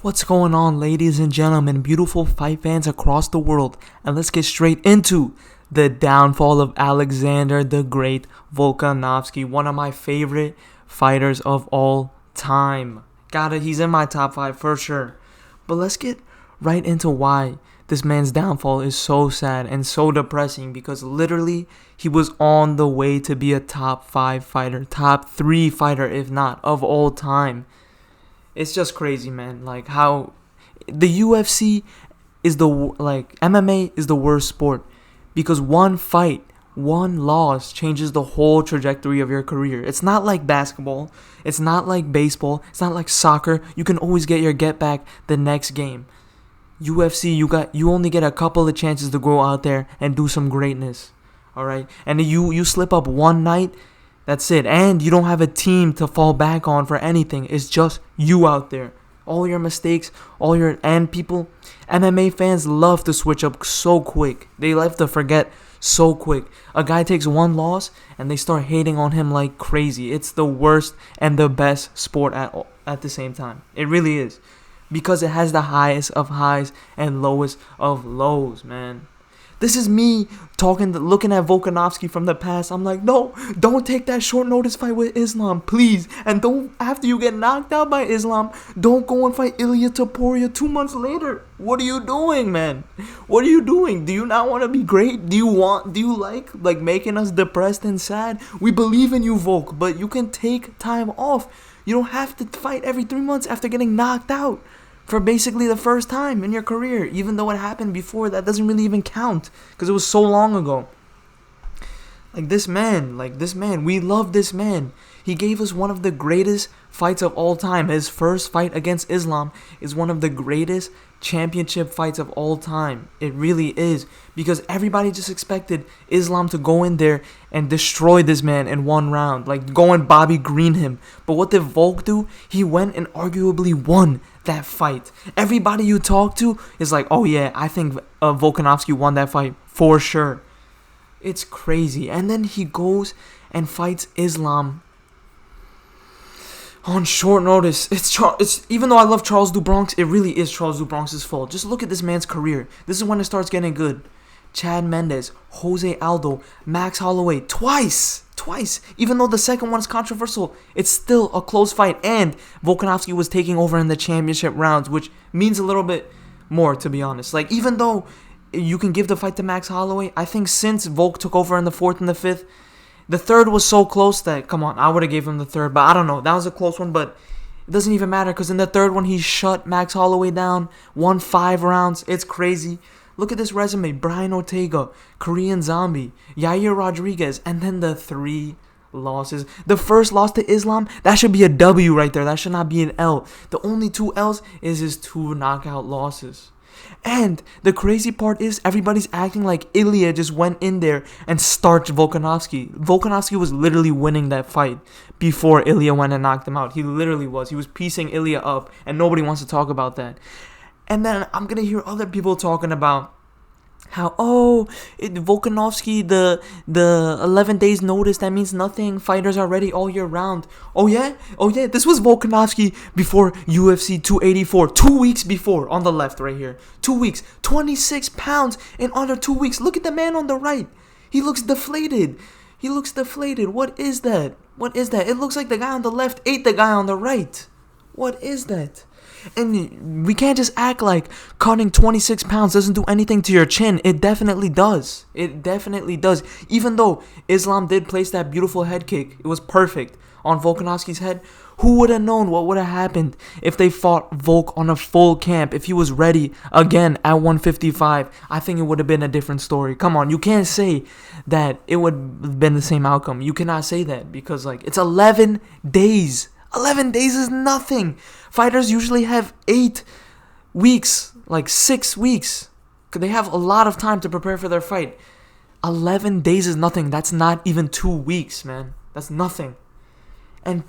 What's going on, ladies and gentlemen, beautiful fight fans across the world, and let's get straight into the downfall of Alexander the Great Volkanovski, one of my favorite fighters of all time. He's in my top 5 for sure. But let's get right into why this man's downfall is so sad and so depressing, because literally he was on the way to be a top 5 fighter, top 3 fighter if not, of all time. It's just crazy, man. Like how the UFC is MMA is the worst sport, because one fight, one loss changes the whole trajectory of your career. It's not like basketball, it's not like baseball, it's not like soccer. You can always get your get back the next game. UFC, you only get a couple of chances to go out there and do some greatness. All right? And you slip up one night, that's it. And you don't have a team to fall back on for anything. It's just you out there. All your mistakes, MMA fans love to switch up so quick. They love to forget so quick. A guy takes one loss and they start hating on him like crazy. It's the worst and the best sport at the same time. It really is. Because it has the highest of highs and lowest of lows, man. This is me looking at Volkanovski from the past. I'm like, no, don't take that short notice fight with Islam, please. And don't, after you get knocked out by Islam, don't go and fight Ilia Topuria 2 months later. What are you doing, man? What are you doing? Do you not want to be great? Do you like making us depressed and sad? We believe in you, Volk, but you can take time off. You don't have to fight every 3 months after getting knocked out for basically the first time in your career. Even though it happened before, that doesn't really even count because it was so long ago. This man, we love this man. He gave us one of the greatest fights of all time. His first fight against Islam is one of the greatest championship fights of all time. It really is, because everybody just expected Islam to go in there and destroy this man in one round, like go and Bobby Green him. But what did Volk do? He went and arguably won that fight. Everybody you talk to is like, oh yeah, I think Volkanovski won that fight for sure. It's crazy. And then he goes and fights Islam on short notice. It's even though I love Charles do Bronx, it really is Charles do Bronx's fault. Just look at this man's career. This is when it starts getting good. Chad Mendes, Jose Aldo, Max Holloway, twice. Even though the second one is controversial, it's still a close fight. And Volkanovski was taking over in the championship rounds, which means a little bit more, to be honest. Like, even though you can give the fight to Max Holloway, I think since Volk took over in the 4th and the 5th, the 3rd was so close that, come on, I would have gave him the 3rd. But I don't know. That was a close one, but it doesn't even matter, because in the 3rd one, he shut Max Holloway down, won 5 rounds. It's crazy. Look at this resume. Brian Ortega, Korean Zombie, Yair Rodriguez, and then the 3 losses. The first loss to Islam, that should be a W right there. That should not be an L. The only 2 L's is his 2 knockout losses. And the crazy part is everybody's acting like Ilia just went in there and starched Volkanovski. Volkanovski was literally winning that fight before Ilia went and knocked him out. He literally was. He was piecing Ilia up, and nobody wants to talk about that. And then I'm going to hear other people talking about how, Volkanovski, the 11 days notice, that means nothing. Fighters are ready all year round. Oh yeah, this was Volkanovski before UFC 284. 2 weeks before, on the left right here. 2 weeks, 26 pounds in under 2 weeks. Look at the man on the right. He looks deflated. What is that? It looks like the guy on the left ate the guy on the right. What is that? And we can't just act like cutting 26 pounds doesn't do anything to your chin. It definitely does. Even though Islam did place that beautiful head kick, it was perfect on Volkanovski's head. Who would have known what would have happened if they fought Volk on a full camp? If he was ready again at 155, I think it would have been a different story. Come on, you can't say that it would have been the same outcome. You cannot say that, because it's 11 days. 11 days is nothing. Fighters usually have 8 weeks, 6 weeks. They have a lot of time to prepare for their fight. 11 days is nothing. That's not even 2 weeks, man. That's nothing. And,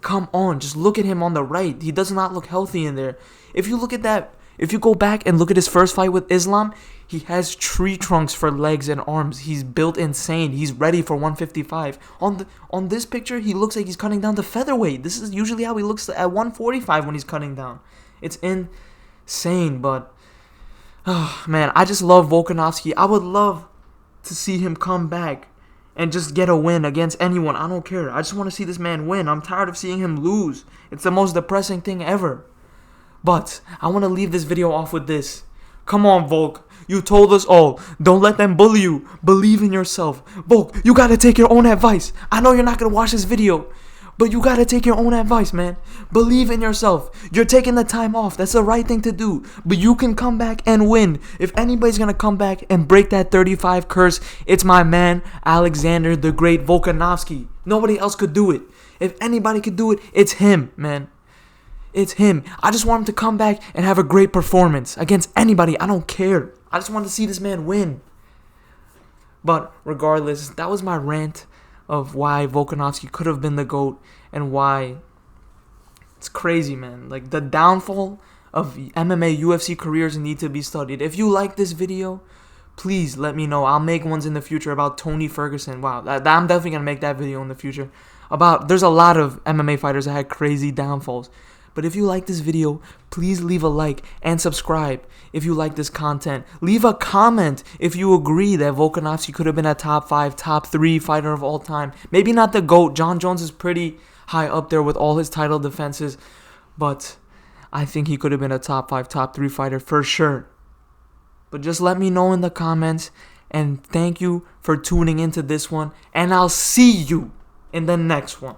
come on. Just look at him on the right. He does not look healthy in there. If you look at that, if you go back and look at his first fight with Islam, he has tree trunks for legs and arms. He's built insane. He's ready for 155. On this picture, he looks like he's cutting down to featherweight. This is usually how he looks at 145 when he's cutting down. It's insane, but man, I just love Volkanovski. I would love to see him come back and just get a win against anyone. I don't care. I just want to see this man win. I'm tired of seeing him lose. It's the most depressing thing ever. But I want to leave this video off with this. Come on, Volk. You told us all. Don't let them bully you. Believe in yourself. Volk, you got to take your own advice. I know you're not going to watch this video, but you got to take your own advice, man. Believe in yourself. You're taking the time off. That's the right thing to do. But you can come back and win. If anybody's going to come back and break that 35 curse, it's my man, Alexander the Great Volkanovski. Nobody else could do it. If anybody could do it, it's him, man. It's him. I just want him to come back and have a great performance against anybody. I don't care. I just want to see this man win. But regardless, that was my rant of why Volkanovski could have been the GOAT and why it's crazy, man. Like, the downfall of MMA, UFC careers need to be studied. If you like this video, please let me know. I'll make ones in the future about Tony Ferguson. Wow, I'm definitely going to make that video in the future. There's a lot of MMA fighters that had crazy downfalls. But if you like this video, please leave a like and subscribe if you like this content. Leave a comment if you agree that Volkanovski could have been a top 5, top 3 fighter of all time. Maybe not the GOAT. John Jones is pretty high up there with all his title defenses. But I think he could have been a top 5, top 3 fighter for sure. But just let me know in the comments. And thank you for tuning into this one. And I'll see you in the next one.